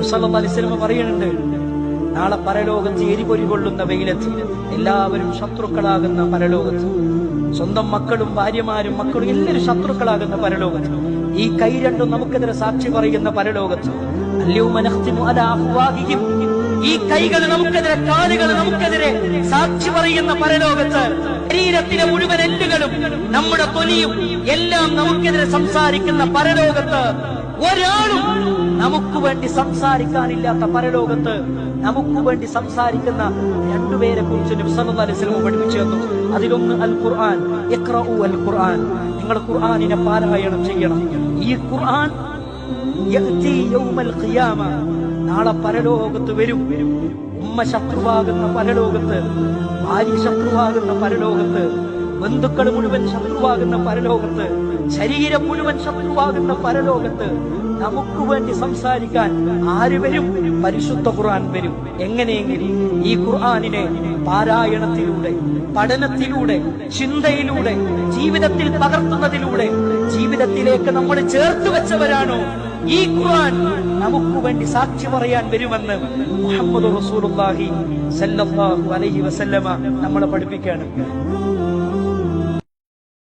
നബി സല്ലല്ലാഹു അലൈഹി വസല്ലം പറയുന്നുണ്ട്, നാളെ പരലോകത്ത് എരിപൊരി കൊള്ളുന്ന വെയിലത്ത് എല്ലാവരും ശത്രുക്കളാകുന്ന പരലോകത്ത്, സ്വന്തം മക്കളും ഭാര്യമാരും മക്കളും എല്ലാവരും ശത്രുക്കളാകുന്ന പരലോകത്ത്, ഈ കൈ രണ്ടും നമുക്കെതിരെ സാക്ഷി പറയുന്ന പരലോകത്ത്, അൽയൗമ നഖ്തിമു അലാ അഫ്വാഹിഹിം, ഈ കൈകൾ നമുക്കെതിരെ, കാലുകൾ നമുക്കെതിരെ സാക്ഷി പറയുന്ന പരലോകത്ത്, ശരീരത്തിലെ മുഴുവൻ എല്ലുകളും നമ്മുടെ തൊലിയും എല്ലാം നമുക്കെതിരെ സംസാരിക്കുന്ന പരലോകത്ത്, ഒരാളും നമുക്ക് വേണ്ടി സംസാരിക്കാനില്ലാത്ത പരലോകത്ത് നമുക്ക് വേണ്ടി സംസാരിക്കുന്ന രണ്ടുപേരെ കുറിച്ച് നബി സല്ലല്ലാഹു അലൈഹി വസല്ലം പഠിപ്പിച്ചു തന്നു. അതിലൊന്ന് അൽ ഖുർആൻ, ഇഖ്റഉ അൽ ഖുർആൻ, നിങ്ങൾ ഖുർആനിനെ പാരായണം ചെയ്യണം. ഈ ഖുർആൻ യഅതി യൗമൽ ഖിയാമ, നാളെ പരലോകത്ത് വരും. ഉമ്മ ശത്രുവാകുന്ന പരലോകത്ത്, ഭാര്യ ശത്രുവാകുന്ന പരലോകത്ത്, ബന്ധുക്കൾ മുഴുവൻ ശത്രുവാകുന്ന പരലോകത്ത്, ശരീരം മുഴുവൻ ശത്രുവാകുന്ന പരലോകത്ത് നമുക്ക് വേണ്ടി സംസാരിക്കാൻ ആര് വരും? പരിശുദ്ധ ഖുർആൻ വരും. എങ്ങനെയെങ്കിലും ഈ ഖുർആനിനെ പാരായണത്തിലൂടെ, പഠനത്തിലൂടെ, ചിന്തയിലൂടെ, ജീവിതത്തിൽ പകർത്തുന്നതിലൂടെ ജീവിതത്തിലേക്ക് നമ്മൾ ചേർത്ത് വെച്ചവരാണോ ഈ ഖുർആൻ നമുക്ക് വേണ്ടി സാക്ഷി പറയാൻ വരുമെന്ന് മുഹമ്മദ് റസൂലുള്ളാഹി സ്വല്ലല്ലാഹു അലൈഹി വസല്ലമ നമ്മളെ പഠിപ്പിക്കുകയാണ്.